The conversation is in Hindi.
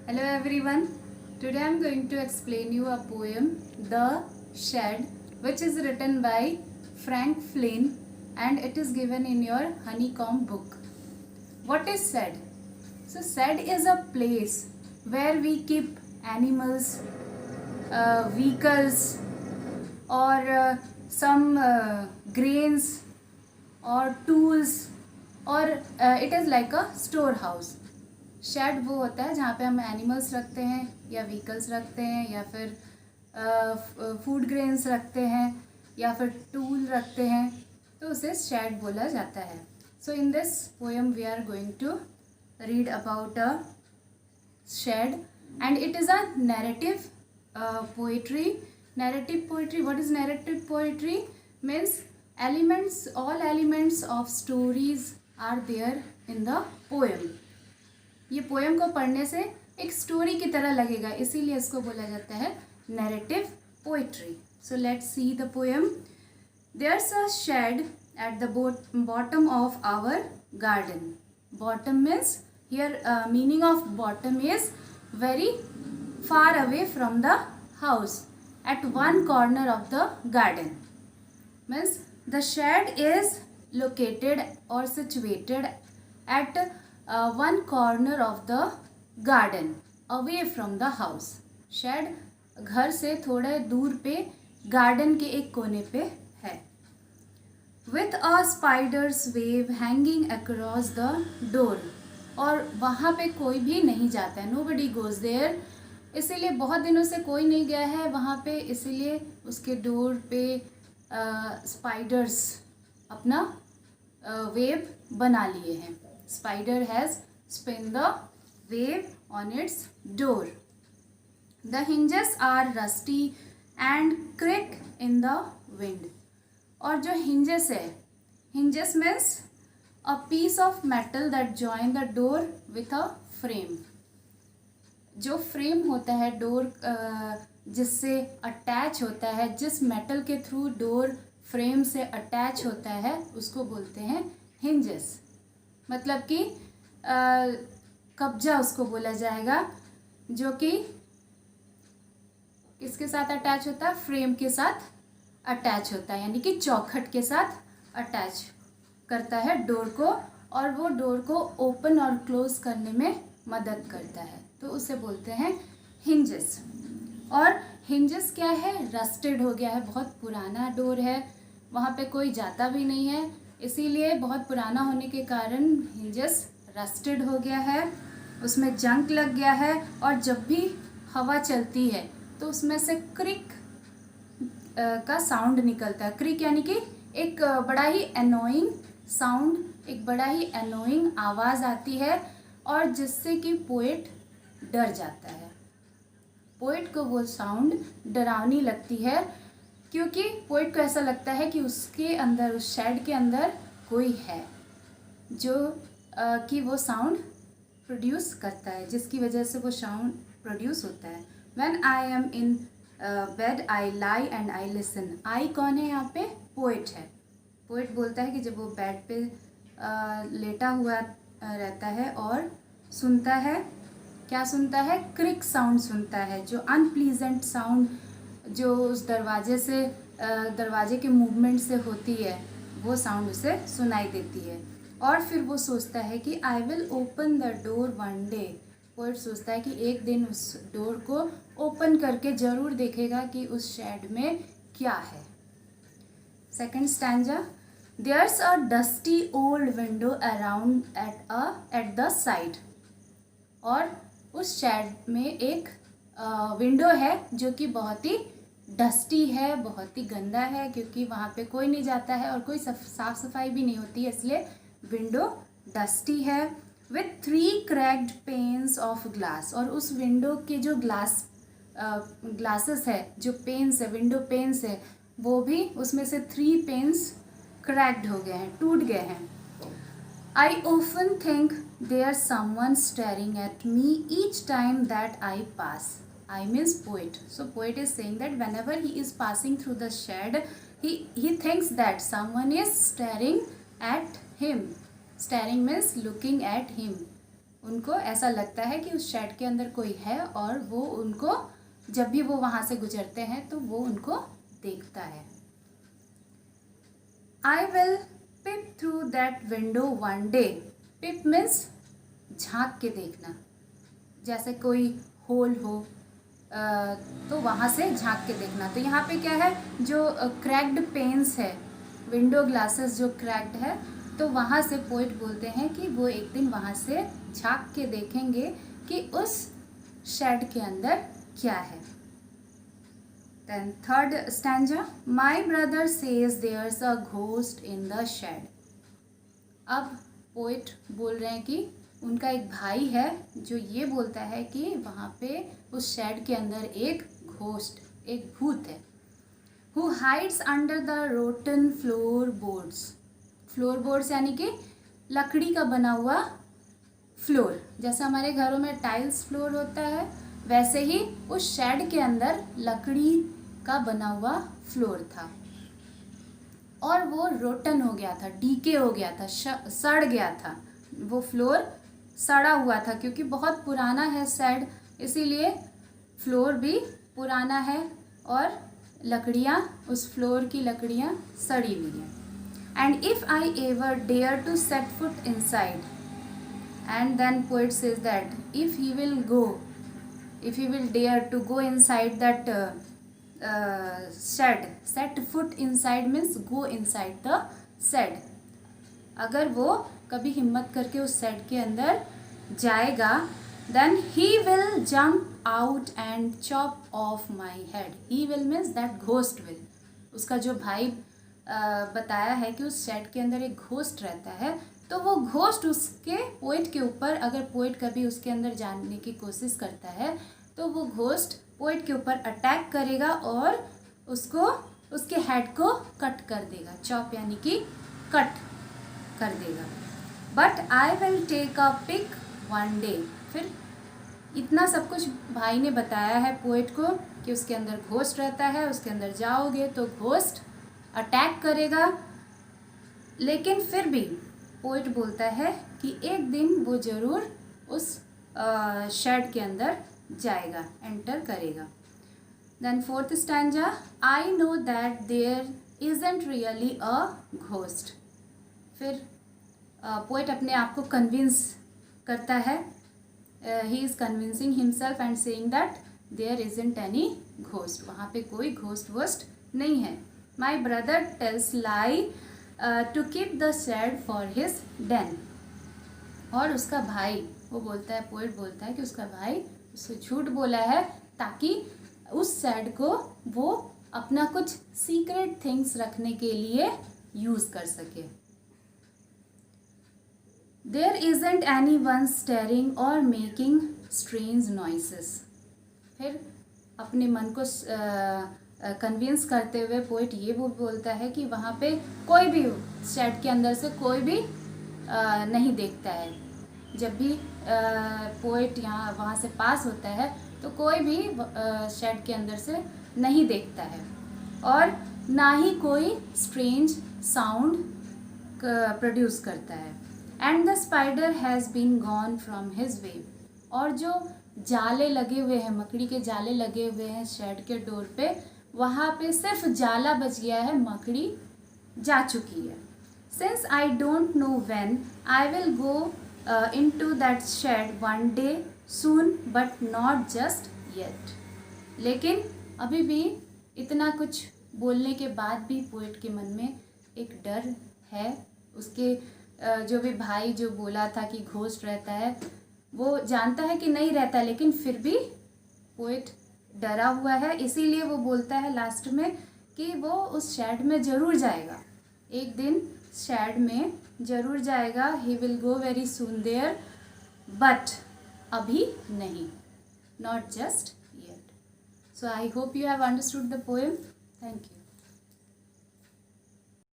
Hello everyone. Today I am going to explain you a poem, The Shed, which is written by Frank Flynn and it is given in your Honeycomb book. What is shed? So shed is a place where we keep animals, vehicles or some grains or tools or it is like a storehouse. Shed वो होता है जहाँ पे हम एनिमल्स रखते हैं या व्हीकल्स रखते हैं या फिर फूड ग्रेन्स रखते हैं या फिर टूल रखते हैं, तो उसे शेड बोला जाता है. So in this poem we are going to read about a shed and it is a narrative poetry. Narrative poetry. What is narrative poetry? Means elements, all elements of stories are there in the poem. ये पोएम को पढ़ने से एक स्टोरी की तरह लगेगा, इसीलिए इसको बोला जाता है narrative poetry. So let's see the poem. There's a shed at the bottom of our garden. Bottom means here meaning of bottom is very far away from the house at one corner of the garden. Means the shed is located or situated at one corner of the garden away from the house. Shed घर से थोड़े दूर पे गार्डन के एक कोने पे है. With a spider's web hanging across the door. और वहाँ पे कोई भी नहीं जाता है. Nobody goes there. इसीलिए बहुत दिनों से कोई नहीं गया है वहाँ पे, इसीलिए उसके डोर पे स्पाइडर्स अपना वेब बना लिए हैं. Spider has spin the web on its door. The hinges are rusty and creak in the wind. और जो हिंजेस है, hinges means a piece of metal that join the door with a frame. जो फ्रेम होता है डोर जिससे अटैच होता है, जिस मेटल के थ्रू डोर फ्रेम से अटैच होता है, उसको बोलते हैं हिंजेस. मतलब कि कब्जा उसको बोला जाएगा, जो कि किसके साथ अटैच होता है? फ्रेम के साथ अटैच होता है, यानी कि चौखट के साथ अटैच करता है डोर को, और वो डोर को ओपन और क्लोज करने में मदद करता है, तो उसे बोलते हैं हिंजेस. और हिंजेस क्या है? रस्टेड हो गया है, बहुत पुराना डोर है, वहाँ पे कोई जाता भी नहीं है, इसीलिए बहुत पुराना होने के कारण हिंजेस रस्टेड हो गया है, उसमें जंक लग गया है. और जब भी हवा चलती है तो उसमें से क्रिक का साउंड निकलता है. क्रिक यानी कि एक बड़ा ही एनोइंग साउंड, एक बड़ा ही एनोइंग आवाज़ आती है, और जिससे कि पोएट डर जाता है. पोएट को वो साउंड डरावनी लगती है, क्योंकि पोएट को ऐसा लगता है कि उसके अंदर, उस शेड के अंदर कोई है जो कि वो साउंड प्रोड्यूस करता है, जिसकी वजह से वो साउंड प्रोड्यूस होता है. When I am in bed I lie and I listen. I कौन है यहाँ पे? पोएट है. पोएट बोलता है कि जब वो बेड पे लेटा हुआ रहता है और सुनता है, क्या सुनता है? क्रिक साउंड सुनता है, जो अनप्लीजेंट साउंड जो उस दरवाजे से दरवाजे के मूवमेंट से होती है, वो साउंड उसे सुनाई देती है. और फिर वो सोचता है कि I will open the door one day. Poet सोचता है कि एक दिन उस डोर को ओपन करके ज़रूर देखेगा कि उस शेड में क्या है. Second stanza. There's a dusty old window around at the side. और उस शेड में एक विंडो है जो कि बहुत ही डस्टी है, बहुत ही गंदा है, क्योंकि वहाँ पे कोई नहीं जाता है और कोई साफ सफाई भी नहीं होती है, इसलिए विंडो डस्टी है. With 3 cracked panes of glass. और उस विंडो के जो ग्लासेस है, जो पेन्स है, विंडो पेन्स है, वो भी उसमें से 3 पेन्स क्रैक्ड हो गए हैं, टूट गए हैं. I often think there someone staring at me each time that I pass. I means poet. So poet is saying that whenever he is passing through the shed, he thinks that someone is staring at him. Staring means looking at him. उनको ऐसा लगता है कि उस शेड के अंदर कोई है और वो उनको जब भी वो वहाँ से गुजरते हैं तो वो उनको देखता है। I will pip through that window one day. Pip means झांक के देखना, जैसे कोई होल हो तो वहाँ से झांक के देखना। तो यहाँ पे क्या है, जो क्रैक्ड पेन्स है, विंडो ग्लासेस जो क्रैक्ड है, तो वहाँ से पोइट बोलते हैं कि वो एक दिन वहाँ से झांक के देखेंगे कि उस शेड के अंदर क्या है। Then third stanza, my brother says there's a ghost in the shed. अब पोइट बोल रहे हैं कि उनका एक भाई है जो ये बोलता है कि वहाँ पे उस शेड के अंदर एक घोस्ट, एक भूत है। Who hides under the rotten floorboards. फ्लोरबोर्ड्स यानी कि लकड़ी का बना हुआ फ्लोर, जैसा हमारे घरों में टाइल्स फ्लोर होता है वैसे ही उस शेड के अंदर लकड़ी का बना हुआ फ्लोर था और वो रोटन हो गया था, डीके हो गया था, सड़ गया था। वो फ्लोर सड़ा हुआ था क्योंकि बहुत पुराना है शेड, इसीलिए फ्लोर भी पुराना है और लकड़ियाँ, उस फ्लोर की लकड़ियाँ सड़ी हुई हैं। And if I ever dare to set foot inside, and then poet says that if he will dare to go inside that shed, set foot inside means go inside the shed. अगर वो कभी हिम्मत करके उस शेड के अंदर जाएगा, then he will jump out and chop off my head. He will means that ghost will. उसका जो भाई बताया है कि उस शेड के अंदर एक घोस्ट रहता है, तो वो घोस्ट उसके पोइट के ऊपर, अगर पोइट कभी उसके अंदर जाने की कोशिश करता है तो वो घोस्ट पोइट के ऊपर अटैक करेगा और उसको, उसके हेड को कट कर देगा। चॉप यानी कि कट कर देगा। But I will take a peek one day. फिर इतना सब कुछ भाई ने बताया है पोइट को कि उसके अंदर घोस्ट रहता है, उसके अंदर जाओगे तो घोस्ट अटैक करेगा, लेकिन फिर भी पोइट बोलता है कि एक दिन वो ज़रूर उस शेड के अंदर जाएगा, एंटर करेगा। Then fourth stanza, I know that there isn't really a ghost. फिर पोइट अपने आप को कन्विंस करता है, he is convincing himself and saying that there isn't any ghost, वहाँ पे कोई घोस्ट वोस्ट नहीं है। My brother tales lie to keep the shade for his den. और उसका भाई, वो बोलता है, पोइट बोलता है कि उसका भाई उससे झूठ बोला है ताकि उस शेड को वो अपना कुछ सीक्रेट थिंग्स रखने के लिए यूज़ कर सके। There isn't anyone staring और मेकिंग स्ट्रेंज नॉइसेस। फिर अपने मन को कन्विंस करते हुए पोइट ये वो बोलता है कि वहाँ पे कोई भी शेड के अंदर से कोई भी नहीं देखता है। जब भी पोइट यहाँ वहाँ से पास होता है तो कोई भी शेड के अंदर से नहीं देखता है और ना ही कोई स्ट्रेंज साउंड प्रोड्यूस करता है। And the spider has been gone from his web. और जो जाले लगे हुए हैं, मकड़ी के जाले लगे हुए हैं शेड के डोर पे, वहाँ पे सिर्फ जाला बच गया है, मकड़ी जा चुकी है। Since I don't know when I will go into that shed one day soon but not just yet। लेकिन अभी भी इतना कुछ बोलने के बाद भी पोइट के मन में एक डर है। उसके जो भी भाई जो बोला था कि घोस्ट रहता है, वो जानता है कि नहीं रहता, लेकिन फिर भी पोइट डरा हुआ है। इसीलिए वो बोलता है लास्ट में कि वो उस शेड में ज़रूर जाएगा, एक दिन शेड में ज़रूर जाएगा। He will go very soon there but अभी नहीं, not just yet. So I hope you have understood the poem. Thank you.